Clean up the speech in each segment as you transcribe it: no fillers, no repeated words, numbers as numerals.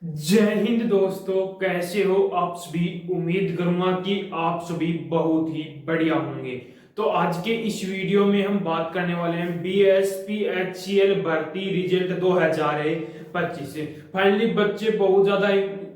जय हिंद दोस्तों, कैसे हो आप सभी। उम्मीद करूंगा कि आप सभी बहुत ही बढ़िया होंगे। तो आज के इस वीडियो में हम बात करने वाले हैं BSPHCL भर्ती रिजल्ट 2025 से। फाइनली बच्चे बहुत ज्यादा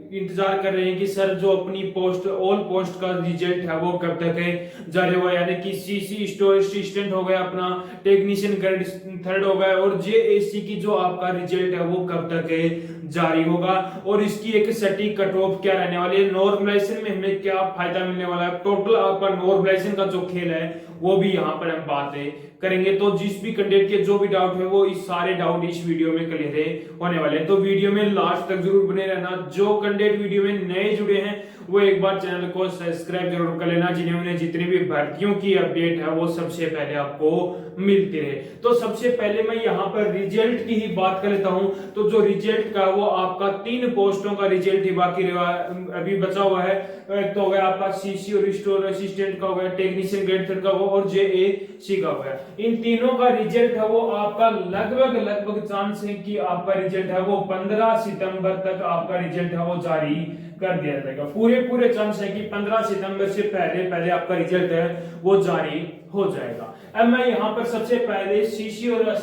इंतजार कर रहे हैं कि सर जो अपनी पोस्ट ऑल पोस्ट का रिजल्ट है वो कब तक है जारी हुआ, यानी कि CC स्टोर असिस्टेंट हो गया, अपना टेक्नीशियन ग्रेड थर्ड हो गया, और JAC की जो आपका रिजल्ट है वो कब तक है जारी होगा, और इसकी एक सटीक कट ऑफ क्या रहने वाली है, नॉर्मलाइजेशन में हमें क्या फायदा मिलने वाला है, टोटल आपका नॉर्मलाइजेशन का जो खेल है वो भी यहाँ पर हम बातें करेंगे। तो जिस भी कंटेंट के जो भी डाउट है वो इस सारे डाउट इस वीडियो में क्लियर होने वाले हैं। तो वीडियो में लास्ट तक जरूर बने रहना। जो कंटेंट वीडियो में नए जुड़े हैं वो एक बार चैनल को सब्सक्राइब जरूर कर लेना, जिन्हें जितनी भी भर्तियों की अपडेट है वो सबसे पहले आपको मिलती रहे। तो सबसे पहले मैं यहाँ पर रिजल्ट की ही बात कर लेता हूँ। तो जो रिजल्ट का वो आपका 3 पोस्टों का रिजल्ट ही बाकी अभी बचा हुआ है। एक तो हो गया आपका CC और स्टोर असिस्टेंट का हो गया, टेक्नीशियन ग्रेड थर्ड का हो और JAC का हो गया। इन तीनों का रिजल्ट है वो आपका लगभग चांस है कि आपका रिजल्ट है वो 15 सितंबर तक आपका रिजल्ट है वो जारी कर दिया जाएगा। पूरे चांस है कि 15 सितंबर से पहले आपका रिजल्ट है वो जारी हो जाएगा। अब मैं यहाँ पर सबसे पहले CC और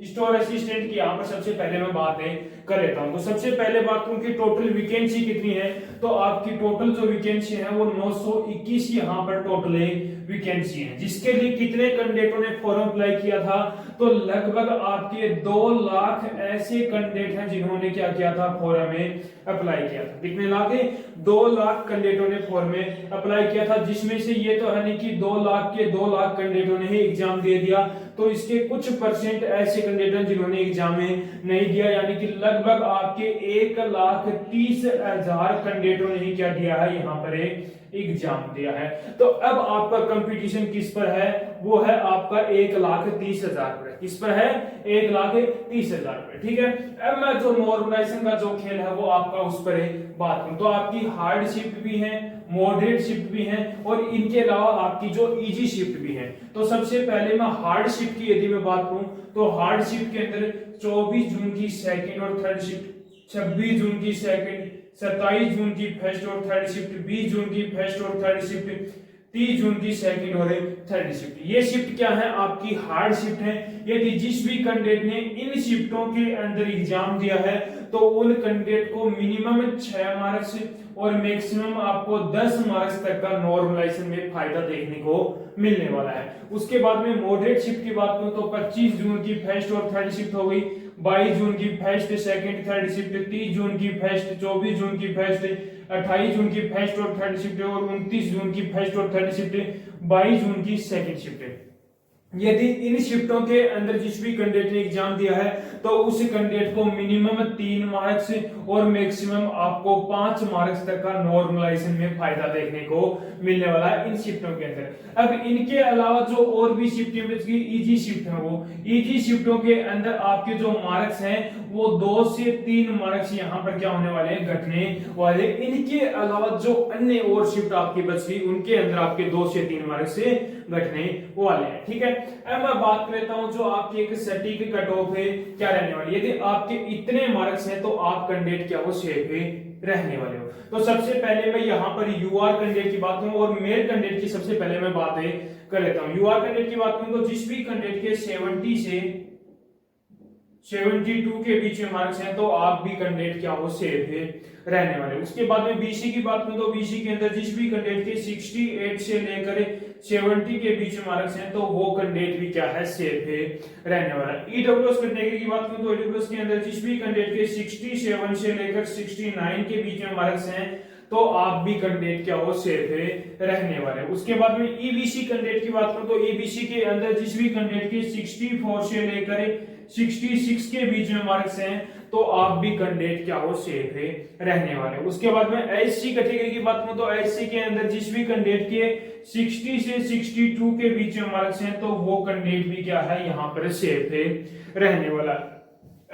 स्टोर असिस्टेंट की यहाँ पर सबसे पहले मैं बातें कर लेता हूँ। तो सबसे पहले बात करूँ कि टोटल वैकेंसी कितनी है, तो आपकी टोटल जो वैकेंसी है वो 921 यहाँ पर टोटल वैकेंसी है। जिसके लिए कितने कैंडिडेटों ने फॉर्म अप्लाई किया था, तो लगभग आपके 2 लाख ऐसे कैंडिडेट हैं जिन्होंने क्या किया था, फॉर्म में अप्लाई किया था। कितने लाख है, 2 लाख कैंडिडेटों ने फॉर्म में अप्लाई किया था। जिसमें से ये तो है नहीं कि 2 लाख के 2 लाख कैंडिडेटों ने ही एग्जाम दे दिया, तो इसके कुछ परसेंट ऐसे कैंडिडेट हैं जिन्होंने एग्जाम में नहीं दिया, यानी कि लगभग आपके 1,30,000 कैंडिडेटों ने ही क्या दिया है, यहाँ पर एग्जाम दिया है। तो अब आपका कंपटीशन किस पर है, वो है आपका 1,30,000 पर। किस पर है, 1,30,000 पर। ठीक है। अब मैं जो नॉर्मलाइजेशन का जो खेल है वो आपका उस पर बात करूं, तो आपकी हार्ड शिफ्ट भी है, मॉडरेट शिफ्ट भी है, और इनके अलावा आपकी जो इजी शिफ्ट भी है। तो सबसे पहले मैं हार्ड शिफ्ट की यदि मैं बात करूं, तो हार्ड शिफ्ट के अंदर 24 जून की सेकंड और थर्ड शिफ्ट, 26 जून की सेकंड, 27 जून की फर्स्ट और थर्ड शिफ्ट, 20 जून की फर्स्ट और थर्ड शिफ्ट, 30 जून की सेकंड और थर्ड शिफ्ट। ये शिफ्ट क्या है, आपकी हार्ड शिफ्ट है। यदि जिस भी कैंडिडेट ने इन शिफ्टों के अंदर एग्जाम दिया है तो उन कैंडिडेट को मिनिमम 6 मार्क्स और मैक्सिमम आपको 10 मार्क्स तक का नॉर्मलाइजेशन में फायदा देखने को मिलने वाला है। उसके बाद में मॉडरेट शिफ्ट की बात करूं तो 25 जून की फर्स्ट और थर्ड शिफ्ट हो गई, 22 जून की फर्स्ट सेकंड थर्ड शिफ्ट, 30 जून की फर्स्ट, 24 जून की फर्स्ट, 28 जून की फर्स्ट और थर्ड शिफ्ट, और 29 जून की फर्स्ट और थर्ड शिफ्ट, 22 जून की सेकंड शिफ्ट। यदि इन शिफ्टों के अंदर जिस भी कैंडिडेट ने एग्जाम दिया है तो उस कैंडिडेट को मिनिमम 3 मार्क्स और मैक्सिमम आपको 5 मार्क्स तक का नॉर्मलाइजेशन में फायदा देखने को मिलने वाला है इन शिफ्टों के अंदर। अब इनके अलावा जो और भी शिफ्ट है, इजी शिफ्ट है, वो इजी शिफ्टों के अंदर आपके जो मार्क्स हैं वो 2 से 3 मार्क्स यहाँ पर क्या होने वाले हैं, घटने वाले। इनके अलावा जो अन्य और शिफ्ट आपकी बच गई उनके अंदर आपके 2 से 3 मार्क्स से घटने वाले हैं। ठीक है। अब मैं बात कर लेता हूं जो आपकी एक सटीक कट ऑफ है क्या रहने वाली है। यदि आपके इतने मार्क्स हैं तो आप कैंडिडेट क्या हो, सेफ रहने वाले हो। तो सबसे पहले मैं यहाँ पर यूआर कैंडिडेट की बात करूं और मेल कैंडिडेट की सबसे पहले मैं बातें कर लेता हूं। यूआर कैंडिडेट की बात करूं तो जिस भी कैंडिडेट के 70 से 72 के बीच में मार्क्स हैं तो आप भी कैंडिडेट क्या हो, सेफ है रहने वाले। उसके बाद में बीसी की बात करूं तो बीसी के अंदर जिस भी कैंडिडेट के 68 से लेकर 70 के बीच में मार्क्स हैं तो वो कैंडिडेट भी क्या है, सेफ है रहने वाला। ईडब्ल्यूएस कैटेगरी की बात करूं तो ईडब्ल्यूएस के अंदर जिस भी कैंडिडेट के 67 से लेकर 69 के बीच में मार्क्स हैं तो आप भी कैंडिडेट क्या हो, सेफ है रहने वाले। उसके बाद में ईबीसी कैंडिडेट की बात करूं तो ईबीसी के अंदर जिस भी कैंडिडेट के 64 से लेकर 66 के बीच में मार्क्स हैं तो आप भी कैंडिडेट क्या हो, सेफ है रहने वाले। उसके बाद में एससी कैटेगरी की बात करूं तो एससी के अंदर जिस भी कैंडिडेट के 60 से 62 के बीच में मार्क्स हैं तो वो कैंडिडेट भी क्या है, यहाँ पर सेफ है रहने वाला।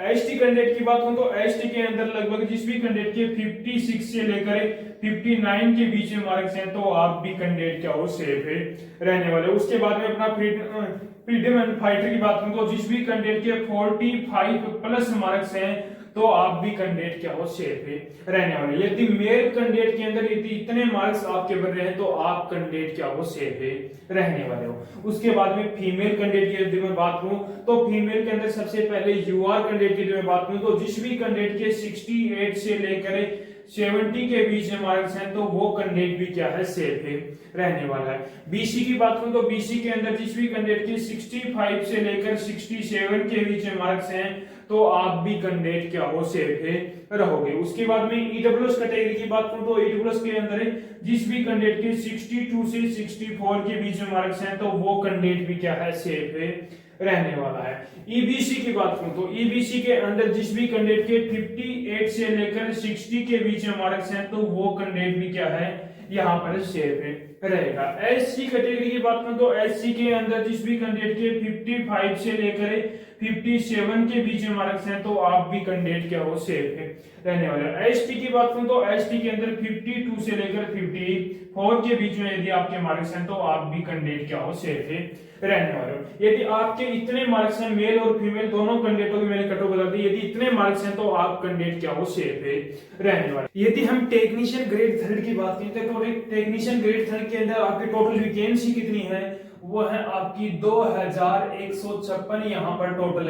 एसटी कैंडिडेट की बात करूं तो एसटी के अंदर लगभग जिस भी कैंडिडेट के 56 से लेकर 59 के बीच में मार्क्स हैं तो आप भी कैंडिडेट क्या हो, सेफ है रहने वाले। उसके बाद में अपना फ्रीडम एंड फाइटर की बात करूं तो जिस भी कैंडिडेट के 45 प्लस मार्क्स हैं तो आप भी कैंडिडेट क्या हो सेफ है रहने वाले। यदि मेल कैंडिडेट के अंदर यदि इतने मार्क्स आपके बन रहे हैं तो आप कैंडिडेट क्या हो सेफ है रहने वाले हो। उसके बाद में फीमेल कैंडिडेट की यदि मैं बात करूं तो फीमेल के अंदर सबसे पहले यूआर कैंडिडेट की यदि मैं बात करूं तो जिस भी कैंडिडेट के 68 से लेकर 70 के बीच में मार्क्स हैं तो वो कैंडिडेट भी क्या है सेफ है रहने वाला है। बीसी की बात करूं तो बीसी के अंदर जिस भी कैंडिडेट के 65 से लेकर 67 के बीच में मार्क्स हैं तो आप भी कैंडिडेट क्या हो सेफ है रहोगे। उसके बाद में ईडब्ल्यूएस कैटेगरी की बात करूं तो ईडब्ल्यूएस के अंदर जिस भी कैंडिडेट के 62 से 64 के बीच में मार्क्स हैं तो वो कैंडिडेट भी क्या है सेफ है रहने वाला है। ईबीसी की बात करूं तो ईबीसी के अंदर जिस भी कैंडिडेट के 58 से लेकर 60 के बीच में मार्क्स हैं तो वो कैंडिडेट भी क्या है यहाँ पर सेफ है रहेगा। एससी कैटेगरी की बात करूं तो एससी के अंदर जिस भी कैंडिडेट के 55 से लेकर 57 के बीच में मार्क्स हैं तो आप भी कैंडिडेट क्या हो सेफ है रहने वाले। एसटी की बात करूं तो एसटी के अंदर 52 से लेकर 54 के बीच में यदि आपके मार्क्स हैं तो आप भी कैंडिडेट क्या हो सेफ है रहने वाले हो। यदि आपके इतने मार्क्स हैं मेल और फीमेल दोनों कैंडिडेटों की मैंने कटो बता दी, यदि इतने मार्क्स हैं तो आप कैंडिडेट क्या हो सेफ है रहने वाले। यदि हम टेक्नीशियन ग्रेड 3 की बात करें तो टेक्नीशियन ग्रेड 3 के अंदर आपकी टोटल वैकेंसी कितनी है, वो है आपकी 2156 यहाँ पर टोटल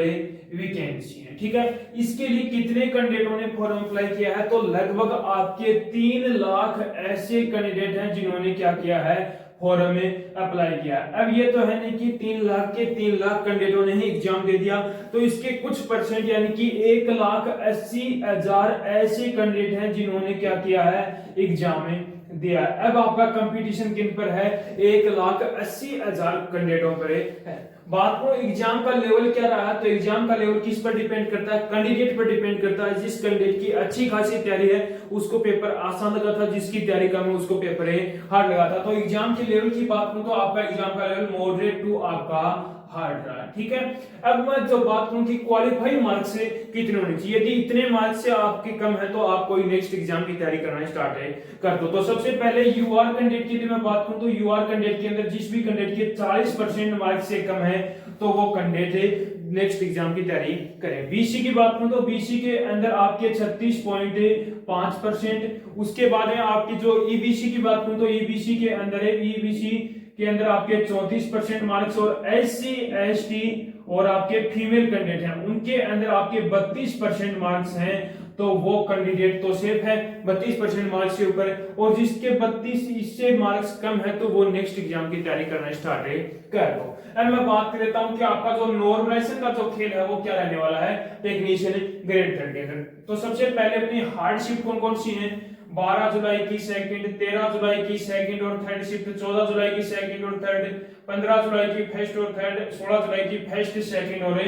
वैकेंसी है। ठीक है, इसके लिए कितने कैंडिडेटों ने फॉर्म अप्लाई किया है तो लगभग आपके 3 लाख ऐसे कैंडिडेट हैं जिन्होंने क्या किया है फॉर्म में अप्लाई किया। अब ये तो है नहीं कि 3 लाख के 3 लाख कैंडिडेटों ने ही एग्जाम दे दिया, तो इसके कुछ परसेंट यानी कि 1,80,000 ऐसे कैंडिडेट हैं जिन्होंने क्या किया है एग्जाम में दिया। अब आपका कंपटीशन किन पर है 1,80,000 कैंडिडेटों पर है। बात को एग्जाम का लेवल क्या रहा है तो एग्जाम का लेवल किस पर डिपेंड करता है, कैंडिडेट पर डिपेंड करता है। जिस कैंडिडेट की अच्छी खासी तैयारी है उसको पेपर आसान लगा था, जिसकी तैयारी कम है उसको पेपर हार्ड लगा था। तो एग्जाम के लेवल की बात करूं तो आपका एग्जाम का लेवल मॉडरेट टू आपका हार्ड रहा। ठीक है, अब मैं जो बात करूं कि क्वालिफाई मार्क्स से कितने होने चाहिए, यदि इतने मार्क्स से आपके कम है तो आप कोई नेक्स्ट एग्जाम की तैयारी करना स्टार्ट कर दो। तो सबसे पहले यूआर कैंडिडेट की यदि मैं बात करूं तो यूआर कैंडिडेट के अंदर जिस भी कैंडिडेट के 40% मार्क्स से कम है तो वो कैंडिडेट नेक्स्ट एग्जाम की तैयारी करें। बीसी की बात करूं तो बीसी के अंदर आपके 36.5%। उसके बाद में आपकी जो ईबीसी की बात करूं तो ईबीसी के अंदर है ईबीसी के अंदर आपके 34% मार्क्स और एससी एसटी और आपके फीमेल कैंडिडेट हैं उनके अंदर आपके 32% मार्क्स हैं तो वो कैंडिडेट तो सेफ है 32% मार्क्स के ऊपर। और जिसके 32 इससे मार्क्स कम है तो वो नेक्स्ट एग्जाम की तैयारी करना स्टार्ट कर दो। एंड मैं बात कर लेता हूं कि आपका जो नॉर्मलाइजेशन का जो खेल है वो क्या रहने वाला है टेक्नीशियन ग्रेड 3 के अंदर। तो सबसे पहले अपनी हार्ड शिफ्ट कौन कौन सी है, 12 जुलाई की सेकंड, 13 जुलाई की सेकंड और थर्ड शिफ्ट, 14 जुलाई की सेकंड और थर्ड, 15 जुलाई की फर्स्ट और थर्ड, 16 जुलाई की फर्स्ट सेकंड और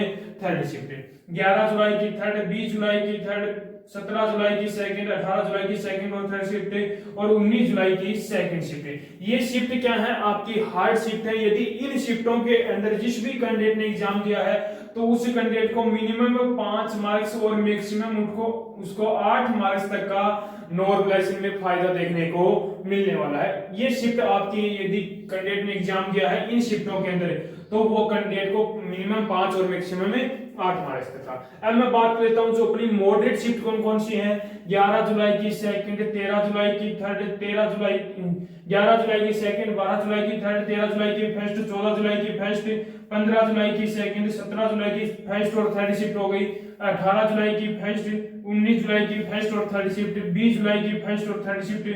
थर्ड शिफ्ट, 11 जुलाई की थर्ड, 20 जुलाई की थर्ड, 17 जुलाई की सेकंड, 18 जुलाई की सेकंड और थर्ड शिफ्ट और 19 जुलाई की सेकंड शिफ्ट। ये शिफ्ट क्या है आपकी हार्ड शिफ्ट है। यदि इन शिफ्टों के अंदर जिस भी कैंडिडेट ने एग्जाम दिया है तो उस कैंडिडेट को मिनिमम 5 मार्क्स और मैक्सिमम उसको 8 मार्क्स तक का नॉर्मलाइजेशन में फायदा देखने को मिलने वाला है। ये शिफ्ट आपकी यदि कैंडिडेट ने एग्जाम दिया है इन शिफ्टों के अंदर तो वो कैंडिडेट को मिनिमम 5 और मैक्सिमम 8 मार्क्स तक का। अब मैं बात कर लेता हूं जो अपनी मॉडरेट शिफ्ट कौन कौन सी है, 11 जुलाई की सेकंड, 13 जुलाई की थर्ड, 11 जुलाई की सेकंड, 12 जुलाई की थर्ड, 13 जुलाई की फर्स्ट, 14 जुलाई की फर्स्ट, 15 जुलाई की सेकंड, 17 जुलाई की फर्स्ट और थर्ड शिफ्ट हो गई, 18 जुलाई की फर्स्ट, 19 जुलाई की फर्स्ट और थर्ड शिफ्ट, 20 जुलाई की फर्स्ट और थर्ड शिफ्ट,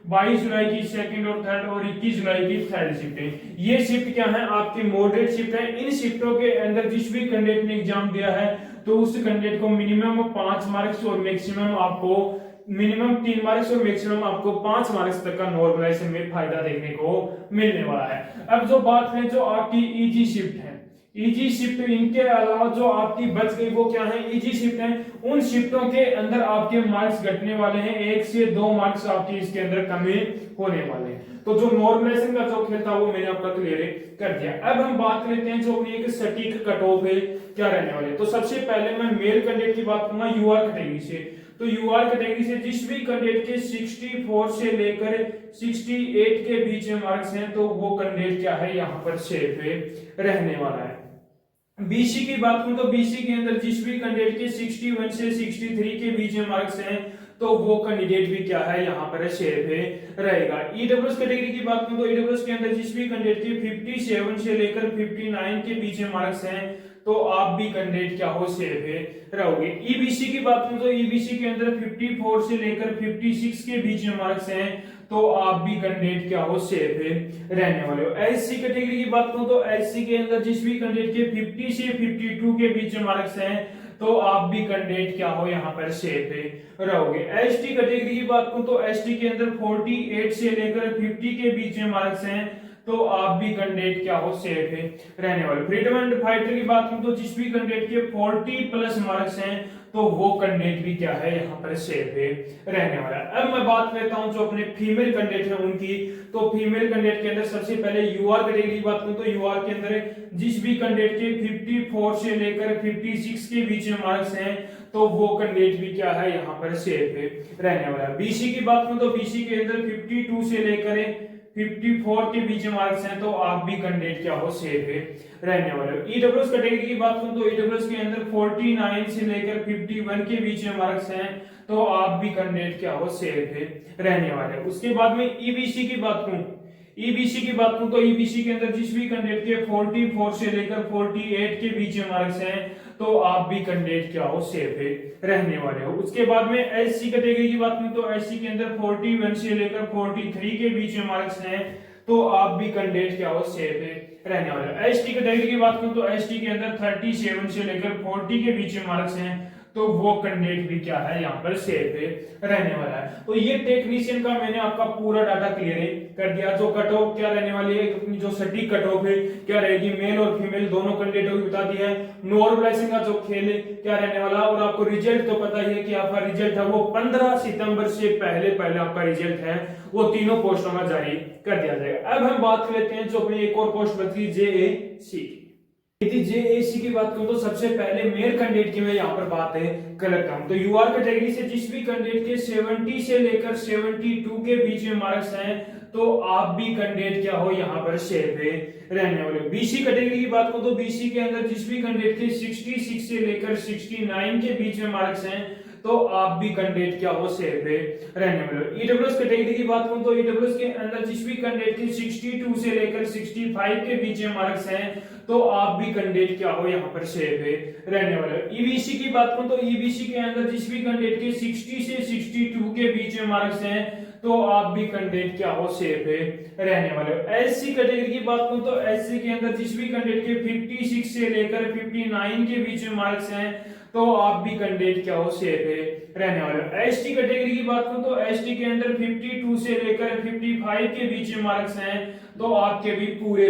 22 जुलाई की सेकंड और थर्ड और 21 जुलाई की थर्ड शिफ्ट। ये शिफ्ट क्या है आपकी मॉडरेट शिफ्ट है। इन शिफ्टों के अंदर जिस भी कैंडिडेट ने एग्जाम दिया है तो उस कैंडिडेट को मिनिमम 5 मार्क्स और मैक्सिमम आपको मिनिमम 3 मार्क्स और मैक्सिमम आपको 5 मार्क्स तक का नॉर्मलाइजेशन में फायदा देखने को मिलने वाला है। अब जो बात है जो आपकी इजी शिफ्ट है, इजी शिफ्ट इनके अलावा जो आपकी बच गई वो क्या है इजी शिफ्ट है। उन शिफ्टों के अंदर आपके मार्क्स घटने वाले हैं, 1 से 2 मार्क्स आपके इसके अंदर कमी होने वाले हैं। तो जो नॉर्मलाइजेशन का जो खेल था वो मैंने आपका क्लियर कर दिया। अब हम बात करते हैं जो अपनी एक सटीक कट ऑफ है क्या रहने वाले। तो सबसे पहले मैं मेल कैंडिडेट की बात करूंगा यूआर कैटेगरी से। तो यूआर कैटेगरी से जिस भी कैंडिडेट के 64 से लेकर 68 के बीच में मार्क्स हैं तो वो कैंडिडेट क्या है यहाँ पर सेफ है रहने वाला है। बीसी की बात करूं तो बीसी के अंदर जिस भी कैंडिडेट के 61 से 63 के बीच में मार्क्स हैं तो वो कैंडिडेट भी क्या है यहाँ पर शेयर पे रहेगा। ईडब्ल्यूएस कैटेगरी की बात करूं तो ईडब्ल्यूएस के अंदर जिस भी कैंडिडेट के 57 से लेकर 59 के बीच में मार्क्स हैं तो आप भी कैंडिडेट क्या हो शेयर पे रहोगे। ईबीसी की बात करूं तो ईबीसी के अंदर 54 से लेकर 56 के बीच में मार्क्स हैं तो आप भी कैंडिडेट क्या हो शेयर पे रहने वाले हो। एससी कैटेगरी की बात करूं तो एससी के अंदर जिस भी कैंडिडेट के 50 से 52 के बीच में मार्क्स हैं तो आप भी कैंडिडेट क्या हो यहाँ पर शेयर पे रहोगे। एसटी कैटेगरी की बात करूं तो एसटी के अंदर 48 से लेकर 50 के बीच में मार्क्स हैं तो आप भी कैंडिडेट क्या हो शेयर पे रहने वाले। फ्रीडम एंड फाइटर की बात करूं तो जिस भी कैंडिडेट के 40 प्लस मार्क्स हैं तो वो कैंडिडेट भी क्या है यहाँ पर शेयर पे रहने वाला है। अब मैं बात करता हूं जो अपने फीमेल कैंडिडेट हैं उनकी, तो फीमेल कैंडिडेट के अंदर सबसे पहले यूआर कैटेगरी की बात करूं तो यूआर के अंदर जिस भी कैंडिडेट के 54 से लेकर 56 के बीच में मार्क्स हैं तो वो कैंडिडेट भी क्या है यहाँ पर शेयर पे रहने वाला है। बीसी की बात करूं तो बीसी के अंदर 52 से लेकर 54 के बीच में मार्क्स हैं तो आप भी कैंडिडेट क्या हो शेयर पे रहने वाले हो। ईडब्ल्यूएस कैटेगरी की बात करूं तो ईडब्ल्यूएस के अंदर 49 से लेकर 51 के बीच में मार्क्स हैं तो आप भी कैंडिडेट क्या हो शेयर पे रहने वाले हो। उसके बाद में ईबीसी की बात करूं ईबीसी की बात करूं तो ईबीसी के अंदर जिस भी कैंडिडेट के 44 से लेकर 48 के बीच में मार्क्स हैं तो आप भी कैंडिडेट क्या हो शेयर पे रहने वाले हो। उसके बाद में एससी कैटेगरी की बात करूं तो एससी के अंदर 41 से लेकर 43 के बीच में मार्क्स हैं तो आप भी कैंडिडेट क्या हो शेयर पे रहने वाले हो। एसटी कैटेगरी की बात करूं तो एसटी के अंदर 37 से लेकर 40 के बीच में मार्क्स हैं तो वो कैंडिडेट भी क्या है यहाँ पर शेयर पे रहने वाला है। तो ये टेक्नीशियन का मैंने आपका पूरा डाटा क्लियर कर दिया। जो कट ऑफ क्या रहने वाली है, अपनी जो सटीक कट ऑफ है क्या रहेगी मेल और फीमेल दोनों कैंडिडेटों की बता दिया है। नॉर्मलाइजेशन का जो खेल है क्या रहने वाला, और आपको रिजल्ट तो पता ही है कि आपका रिजल्ट है वो 15 सितंबर से पहले पहले आपका रिजल्ट है वो तीनों पोस्टों में जारी कर दिया जाएगा। अब हम बात कर लेते हैं जो अपनी एक और पोस्ट बची जेएसी। यदि जेएसी की बात करूं तो सबसे पहले मेल कैंडिडेट की मैं यहाँ पर बात कर लेता हूं। तो यूआर कैटेगरी से जिस भी कैंडिडेट के 70 से लेकर 72 के बीच में मार्क्स हैं तो आप भी कैंडिडेट क्या हो यहाँ पर शेयर पे रहने वाले। बीसी कैटेगरी की बात करूं तो बीसी के अंदर जिस भी कैंडिडेट के 66 से लेकर 69 के बीच में मार्क्स हैं तो आप भी कैंडिडेट क्या हो शेयर पे रहने वाले। ईडब्ल्यूएस कैटेगरी की बात करूं तो ईडब्ल्यूएस के अंदर जिस भी कैंडिडेट के 62 से लेकर 65 के बीच में मार्क्स हैं तो आप भी कैंडिडेट क्या हो यहाँ पर शेयर पे रहने वाले। ईबीसी की बात करूं तो ईबीसी के अंदर जिस भी कैंडिडेट के 60 से 62 के बीच में मार्क्स हैं तो आप भी कैंडिडेट क्या हो शेयर पे रहने वाले हो। एससी कैटेगरी की बात करूं तो एससी के अंदर जिस भी कैंडिडेट के 56 से लेकर 59 के बीच में मार्क्स हैं तो आप भी कैंडिडेट क्या हो शेयर पे रहने वाले हो। एसटी कैटेगरी की बात करूं तो एसटी के अंदर 52 से लेकर 55 के बीच में मार्क्स हैं तो आपके भी पूरे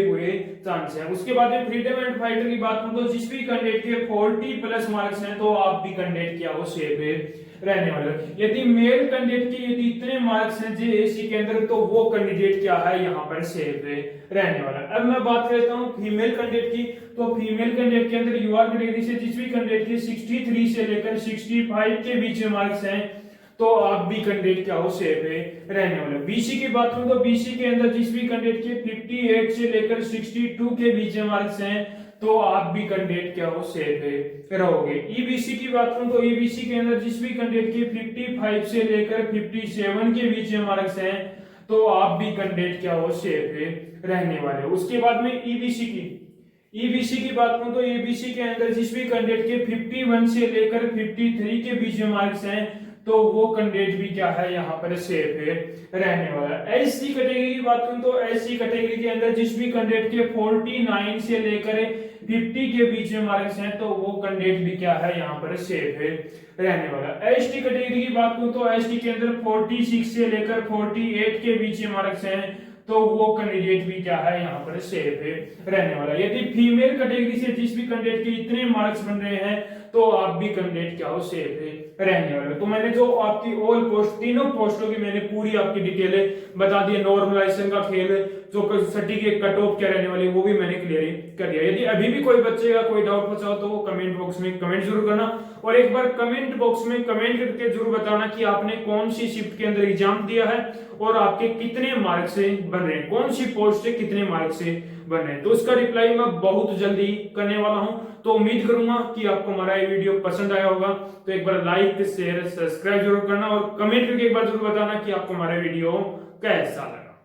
चांस हैं। उसके बाद में फ्रीडम एंड फाइटर की बात करूं तो जिस भी कैंडिडेट के 40 प्लस मार्क्स हैं तो आप भी कैंडिडेट क्या हो शेयर पे रहने वाले। यदि मेल कैंडिडेट के यदि इतने मार्क्स हैं जेएसी के अंदर तो वो कैंडिडेट क्या है यहाँ पर शेयर पे रहने वाला। अब मैं बात करता हूँ फीमेल कैंडिडेट की। तो फीमेल कैंडिडेट के अंदर यूआर कैटेगरी से जिस भी कैंडिडेट के 63 से लेकर 65 के बीच में मार्क्स हैं तो आप भी कैंडिडेट क्या हो शेयर पे रहने वाले। बीसी की बात करूं तो बीसी के अंदर जिस भी कैंडिडेट के 58 से लेकर 62 के बीच में मार्क्स हैं तो आप भी कैंडिडेट क्या हो शेयर पे रहोगे। ईबीसी की बात करूं तो ईबीसी के अंदर जिस भी कैंडिडेट के 55 से लेकर 57 के बीच में मार्क्स हैं तो आप भी कैंडिडेट क्या हो शेयर पे रहने वाले। उसके बाद में ईबीसी की बात करूं तो ईबीसी के अंदर जिस भी कैंडिडेट के 51 से लेकर 53 के बीच में मार्क्स हैं तो वो कैंडिडेट भी क्या है यहाँ पर शेयर पे रहने वाला। एससी कैटेगरी की बात करूं तो एससी कैटेगरी के अंदर जिस भी कैंडिडेट के 49 से लेकर 50 के बीच में मार्क्स हैं तो वो कैंडिडेट भी क्या है यहाँ पर शेयर पे रहने वाला। एसटी कैटेगरी की बात करूं तो एसटी के अंदर 46 से लेकर 48 के बीच में मार्क्स हैं तो वो कैंडिडेट भी क्या है यहाँ पर शेयर पे रहने वाला। यदि फीमेल कैटेगरी से जिस भी कैंडिडेट के इतने मार्क्स बन रहे हैं तो आप भी कैंडिडेट क्या हो शेयर पे रहने वाले। तो मैंने जो आपकी ऑल पोस्ट तीनों पोस्टों की मैंने पूरी आपकी डिटेल बता दी। नॉर्मलाइजेशन का खेल जो सटीक कट ऑफ क्या रहने वाली वो भी मैंने क्लियर कर दिया। यदि अभी भी कोई बच्चे का कोई डाउट बचा हो तो वो कमेंट बॉक्स में कमेंट जरूर करना, और एक बार कमेंट बॉक्स में कमेंट करके जरूर बताना कि आपने कौन सी शिफ्ट के अंदर एग्जाम दिया है और आपके कितने मार्क्स से बन रहे हैं, कौन सी पोस्ट से कितने मार्क्स से बने, तो उसका रिप्लाई मैं बहुत जल्दी करने वाला हूं। तो उम्मीद करूंगा कि आपको हमारा ये वीडियो पसंद आया होगा। तो एक बार लाइक शेयर सब्सक्राइब जरूर करना और कमेंट करके एक बार जरूर बताना कि आपको हमारा वीडियो कैसा लगा।